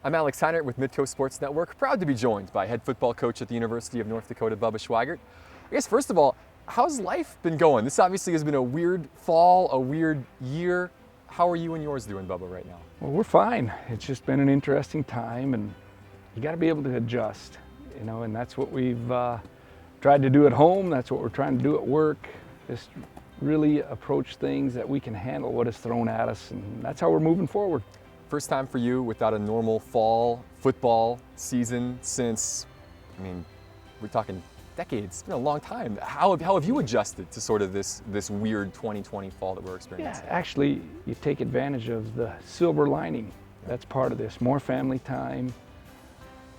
I'm Alex Heinert with Midcoast Sports Network, proud to be joined by head football coach at the University of North Dakota, Bubba Schweigert. I guess first of all, how's life been going? This obviously has been a weird fall, a weird year. How are you and yours doing, Bubba, right now? Well, we're fine. It's just been an interesting time, and you got to be able to adjust, and that's what we've tried to do at home. That's what we're trying to do at work. Just really approach things that we can handle what is thrown at us, and that's how we're moving forward. First time for you without a normal fall football season since, we're talking decades. It's been a long time. How have you adjusted to sort of this weird 2020 fall that we're experiencing? Yeah, actually, you take advantage of the silver lining. That's part of this. More family time.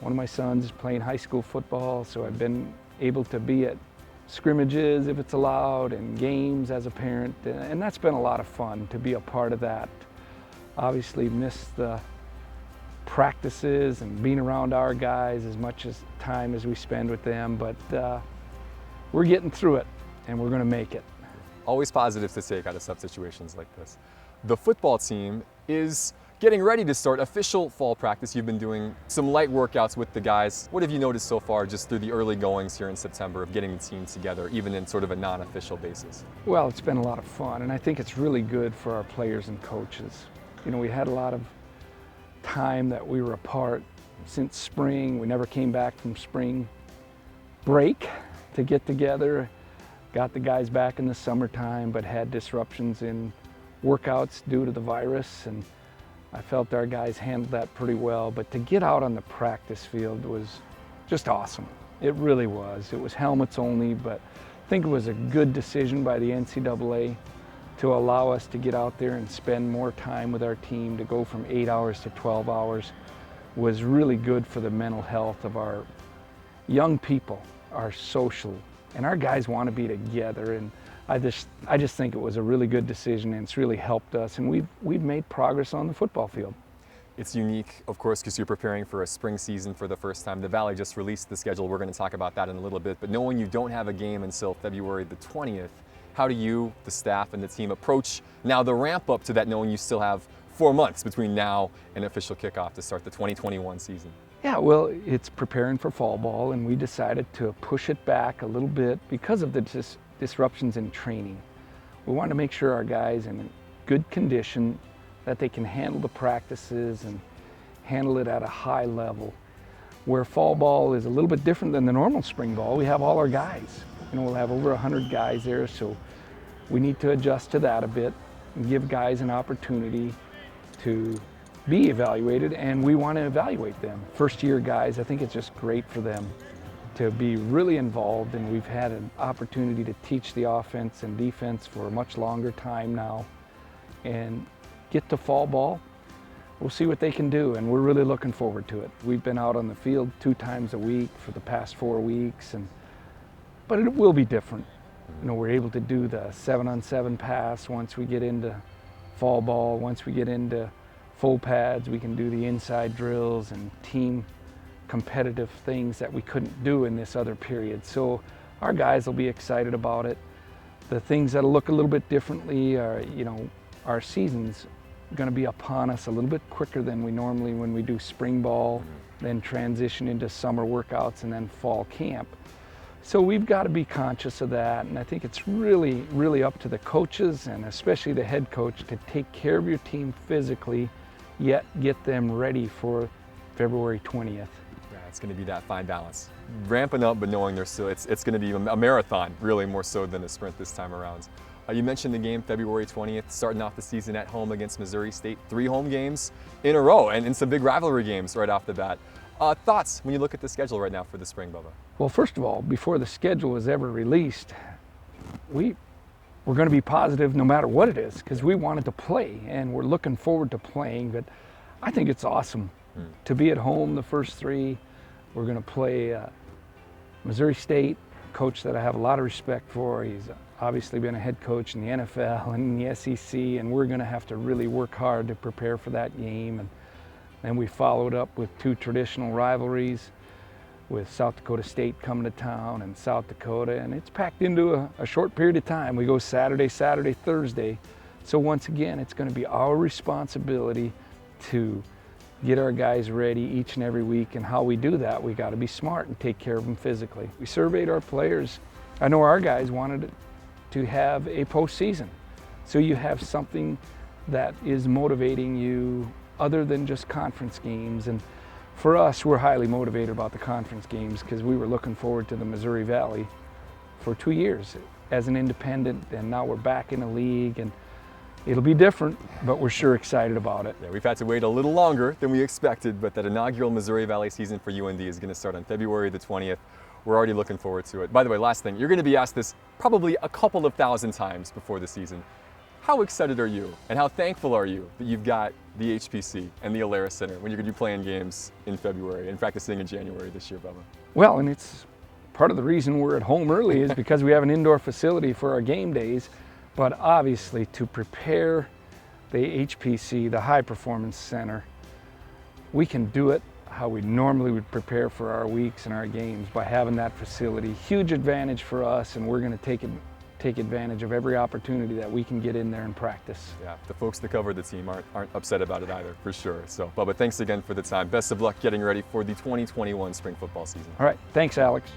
One of my sons is playing high school football, so I've been able to be at scrimmages if it's allowed and games as a parent, and that's been a lot of fun to be a part of that. Obviously miss the practices and being around our guys as much as time as we spend with them, but we're getting through it and we're going to make it. Always positive to take out of tough situations like this. The football team is getting ready to start official fall practice. You've been doing some light workouts with the guys. What have you noticed so far just through the early goings here in September of getting the team together, even in sort of a non-official basis? Well, it's been a lot of fun, and I think it's really good for our players and coaches. We had a lot of time that we were apart since spring. We never came back from spring break to get together. Got the guys back in the summertime, but had disruptions in workouts due to the virus, and I felt our guys handled that pretty well. But to get out on the practice field was just awesome. It really was. It was helmets only, but I think it was a good decision by the NCAA to allow us to get out there and spend more time with our team. To go from 8 hours to 12 hours was really good for the mental health of our young people, our social, and our guys want to be together. And I just think it was a really good decision, and it's really helped us, and we've made progress on the football field. It's unique, of course, because you're preparing for a spring season for the first time. The Valley just released the schedule. We're going to talk about that in a little bit, but knowing you don't have a game until February the 20th, how do you, the staff, and the team approach now the ramp up to that, knowing you still have 4 months between now and official kickoff to start the 2021 season? Yeah, well, it's preparing for fall ball, and we decided to push it back a little bit because of the disruptions in training. We want to make sure our guys in good condition, that they can handle the practices and handle it at a high level. Where fall ball is a little bit different than the normal spring ball, we have all our guys. We'll have over 100 guys there, so we need to adjust to that a bit and give guys an opportunity to be evaluated, and we want to evaluate them. First year guys, I think it's just great for them to be really involved, and we've had an opportunity to teach the offense and defense for a much longer time now. And get to fall ball, we'll see what they can do, and we're really looking forward to it. We've been out on the field 2 times a week for the past 4 weeks, but it will be different. We're able to do the 7-on-7 pass once we get into fall ball. Once we get into full pads, we can do the inside drills and team competitive things that we couldn't do in this other period. So our guys will be excited about it. The things that'll look a little bit differently are, our season's going to be upon us a little bit quicker than we normally when we do spring ball, then transition into summer workouts and then fall camp. So we've got to be conscious of that, and I think it's really, really up to the coaches and especially the head coach to take care of your team physically, yet get them ready for February 20th. Yeah, it's going to be that fine balance. Ramping up, but knowing it's going to be a marathon, really more so than a sprint this time around. You mentioned the game February 20th, starting off the season at home against Missouri State. 3 home games in a row, and some big rivalry games right off the bat. Thoughts when you look at the schedule right now for the spring, Bubba? Well, first of all, before the schedule was ever released, we're going to be positive no matter what it is, because we wanted to play, and we're looking forward to playing. But I think it's awesome to be at home the first 3. We're going to play Missouri State, a coach that I have a lot of respect for. He's obviously been a head coach in the NFL and in the SEC, and we're going to have to really work hard to prepare for that game. And then we followed up with 2 traditional rivalries, with South Dakota State coming to town and South Dakota, and it's packed into a short period of time. We go Saturday, Thursday. So once again, it's going to be our responsibility to get our guys ready each and every week. And how we do that, we got to be smart and take care of them physically. We surveyed our players. I know our guys wanted to have a postseason, so you have something that is motivating you other than just conference games. And for us, we're highly motivated about the conference games because we were looking forward to the Missouri Valley for 2 years as an independent, and now we're back in the league, and it'll be different, but we're sure excited about it. Yeah, we've had to wait a little longer than we expected, but that inaugural Missouri Valley season for UND is going to start on February the 20th. We're already looking forward to it. By the way, last thing, you're going to be asked this probably a couple of thousand times before the season. How excited are you and how thankful are you that you've got the HPC and the Alara Center when you're going to be playing games in February and practicing in January this year, Bubba? Well, and it's part of the reason we're at home early is because we have an indoor facility for our game days, but obviously to prepare the HPC, the High Performance Center, we can do it how we normally would prepare for our weeks and our games by having that facility. Huge advantage for us, and we're going to take advantage of every opportunity that we can get in there and practice. Yeah, the folks that cover the team aren't upset about it either, for sure. So, Bubba, thanks again for the time. Best of luck getting ready for the 2021 spring football season. All right, thanks, Alex.